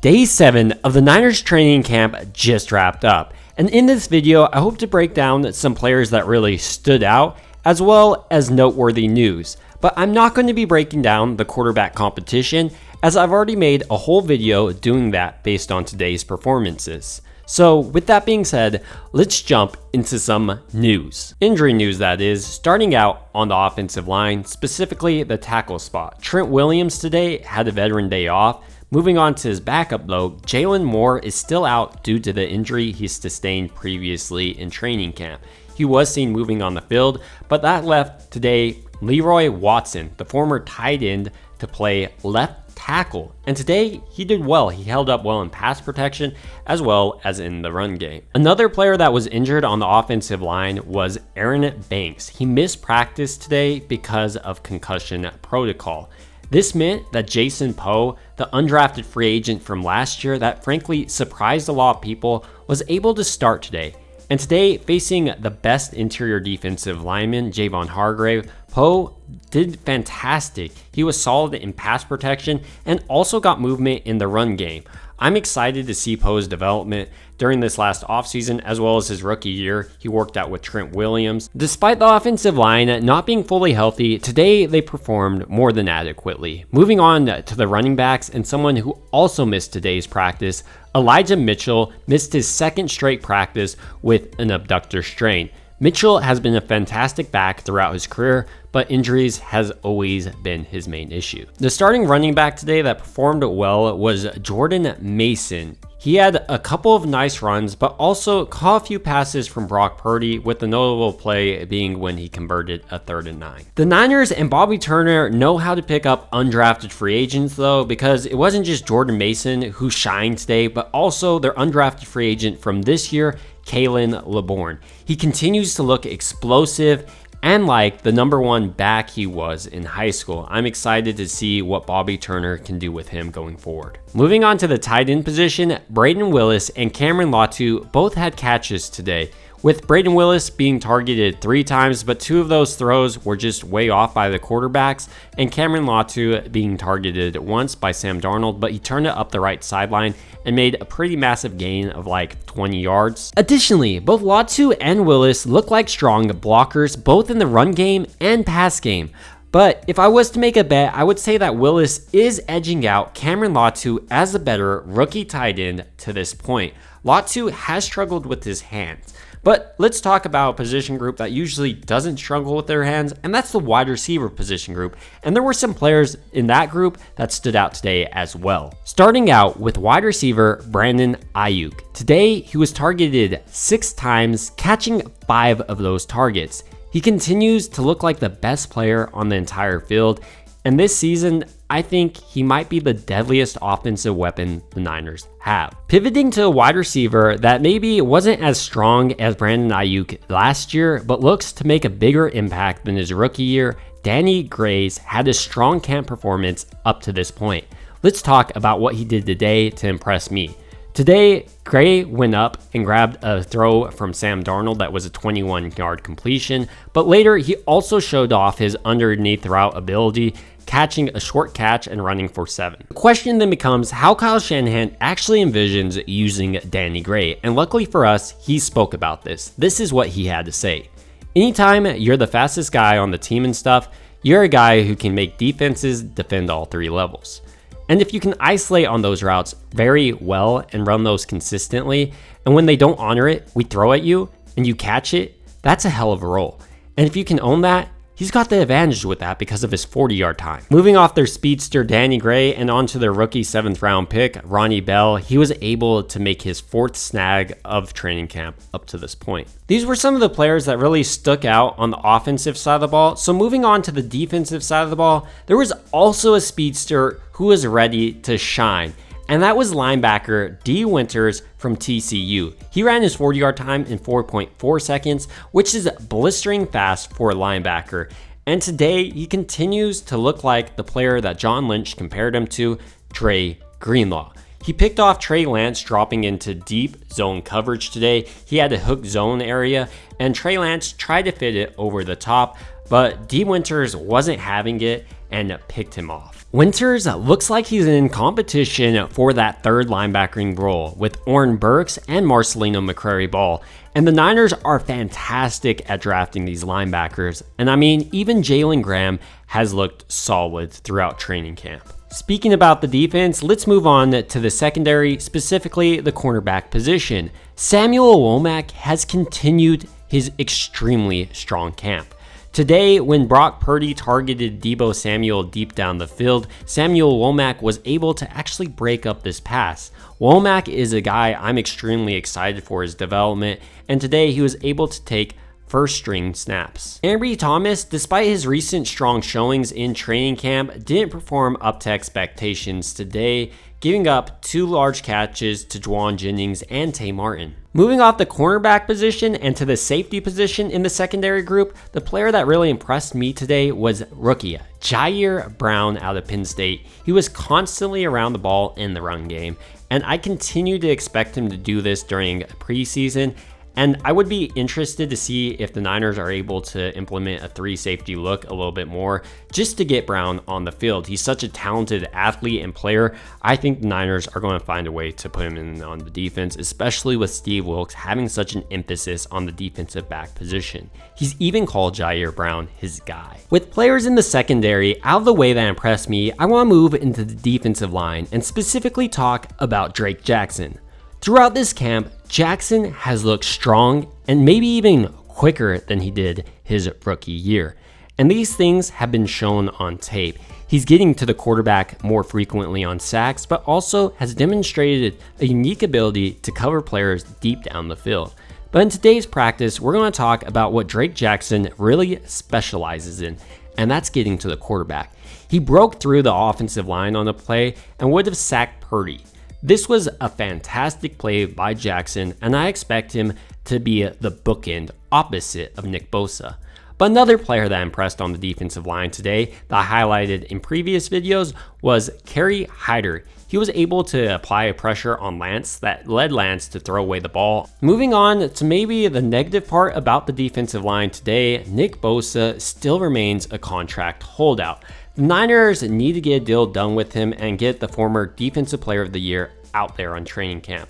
Day 7 of the Niners training camp just wrapped up, and in this video I hope to break down some players that really stood out as well as noteworthy news. But I'm not going to be breaking down the quarterback competition, as I've already made a whole video doing that based on today's performances. So with that being said, let's jump into some news. Injury news, that is, starting out on the offensive line, specifically the tackle spot. Trent Williams today had a veteran day off. Moving on to his backup though, Jalen Moore is still out due to the injury he sustained previously in training camp. He was seen moving on the field, but that left today Leroy Watson, the former tight end, to play left tackle, and today he did well. He held up well in pass protection as well as in the run game. Another player that was injured on the offensive line was Aaron Banks. He missed practice today because of concussion protocol. This meant that Jason Poe, the undrafted free agent from last year that frankly surprised a lot of people, was able to start today. And today, facing the best interior defensive lineman, Javon Hargrave, Poe did fantastic. He was solid in pass protection and also got movement in the run game. I'm excited to see Poe's development during this last offseason as well as his rookie year. He worked out with Trent Williams. Despite the offensive line not being fully healthy, today they performed more than adequately. Moving on to the running backs, and someone who also missed today's practice, Elijah Mitchell missed his second straight practice with an abductor strain. Mitchell has been a fantastic back throughout his career, but injuries has always been his main issue. The starting running back today that performed well was Jordan Mason. He had a couple of nice runs, but also caught a few passes from Brock Purdy, with the notable play being when he converted a 3rd and 9. The Niners and Bobby Turner know how to pick up undrafted free agents though, because it wasn't just Jordan Mason who shined today, but also their undrafted free agent from this year, Kalen LeBourne. He continues to look explosive and like the #1 back he was in high school. I'm excited to see what Bobby Turner can do with him going forward. Moving on to the tight end position, Braden Willis and Cameron Latu both had catches today, with Braden Willis being targeted 3 times, but 2 of those throws were just way off by the quarterbacks, and Cameron Latu being targeted once by Sam Darnold, but he turned it up the right sideline and made a pretty massive gain of like 20 yards. Additionally, both Latu and Willis look like strong blockers, both in the run game and pass game. But if I was to make a bet, I would say that Willis is edging out Cameron Latu as the better rookie tight end to this point. Latu has struggled with his hands. But let's talk about a position group that usually doesn't struggle with their hands, and that's the wide receiver position group. And there were some players in that group that stood out today as well. Starting out with wide receiver Brandon Ayuk. Today, he was targeted 6 times, catching 5 of those targets. He continues to look like the best player on the entire field, and this season, I think he might be the deadliest offensive weapon the Niners have. Pivoting to a wide receiver that maybe wasn't as strong as Brandon Ayuk last year, but looks to make a bigger impact than his rookie year, Danny Gray's had a strong camp performance up to this point. Let's talk about what he did today to impress me. Today, Gray went up and grabbed a throw from Sam Darnold that was a 21-yard completion, but later he also showed off his underneath route ability, catching a short catch and running for 7. The question then becomes how Kyle Shanahan actually envisions using Danny Gray, and luckily for us, he spoke about this. This is what he had to say. Anytime you're the fastest guy on the team and stuff, you're a guy who can make defenses defend all 3 levels. And if you can isolate on those routes very well and run those consistently, and when they don't honor it, we throw at you and you catch it, that's a hell of a roll. And if you can own that, he's got the advantage with that because of his 40-yard time. Moving off their speedster Danny Gray and onto their rookie 7th round pick, Ronnie Bell, he was able to make his 4th snag of training camp up to this point. These were some of the players that really stuck out on the offensive side of the ball. So moving on to the defensive side of the ball, there was also a speedster who was ready to shine, and that was linebacker D. Winters from TCU. He ran his 40-yard time in 4.4 seconds, which is blistering fast for a linebacker. And today, he continues to look like the player that John Lynch compared him to, Dre Greenlaw. He picked off Trey Lance dropping into deep zone coverage today. He had a hook zone area, and Trey Lance tried to fit it over the top, but D. Winters wasn't having it and picked him off. Winters looks like he's in competition for that third linebacking role with Oren Burks and Marcelino McCrary-Ball. And the Niners are fantastic at drafting these linebackers. And I mean, even Jalen Graham has looked solid throughout training camp. Speaking about the defense, let's move on to the secondary, specifically the cornerback position. Samuel Womack has continued his extremely strong camp. Today, when Brock Purdy targeted Deebo Samuel deep down the field, Samuel Womack was able to actually break up this pass. Womack is a guy I'm extremely excited for his development, and today he was able to take first string snaps. Ambry Thomas, despite his recent strong showings in training camp, didn't perform up to expectations today, giving up 2 large catches to Juwan Jennings and Tay Martin. Moving off the cornerback position and to the safety position in the secondary group, the player that really impressed me today was rookie Jair Brown out of Penn State. He was constantly around the ball in the run game, and I continue to expect him to do this during preseason. And I would be interested to see if the Niners are able to implement a 3 safety look a little bit more just to get Brown on the field. He's such a talented athlete and player. I think the Niners are going to find a way to put him in on the defense, especially with Steve Wilks having such an emphasis on the defensive back position. He's even called Jair Brown his guy. With players in the secondary out of the way that impressed me, I want to move into the defensive line and specifically talk about Drake Jackson. Throughout this camp, Jackson has looked strong and maybe even quicker than he did his rookie year. And these things have been shown on tape. He's getting to the quarterback more frequently on sacks, but also has demonstrated a unique ability to cover players deep down the field. But in today's practice, we're going to talk about what Drake Jackson really specializes in, and that's getting to the quarterback. He broke through the offensive line on a play and would have sacked Purdy. This was a fantastic play by Jackson, and I expect him to be the bookend opposite of Nick Bosa. But another player that impressed on the defensive line today that I highlighted in previous videos was Kerry Hyder. He was able to apply a pressure on Lance that led Lance to throw away the ball. Moving on to maybe the negative part about the defensive line today, Nick Bosa still remains a contract holdout. The Niners need to get a deal done with him and get the former Defensive Player of the Year out there on training camp.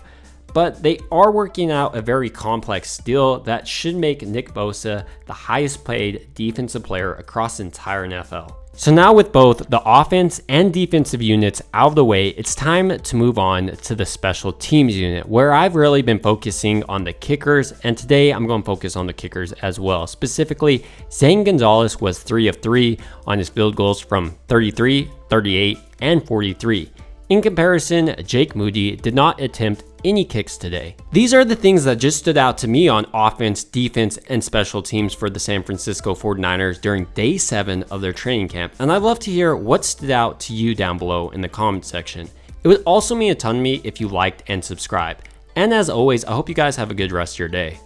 But they are working out a very complex deal that should make Nick Bosa the highest paid defensive player across the entire NFL. So now with both the offense and defensive units out of the way, it's time to move on to the special teams unit, where I've really been focusing on the kickers, and today I'm going to focus on the kickers as well. Specifically, Zane Gonzalez was 3 of 3 on his field goals from 33, 38, and 43. In comparison, Jake Moody did not attempt any kicks today. These are the things that just stood out to me on offense, defense, and special teams for the San Francisco 49ers during day 7 of their training camp, and I'd love to hear what stood out to you down below in the comment section. It would also mean a ton to me if you liked and subscribed. And as always, I hope you guys have a good rest of your day.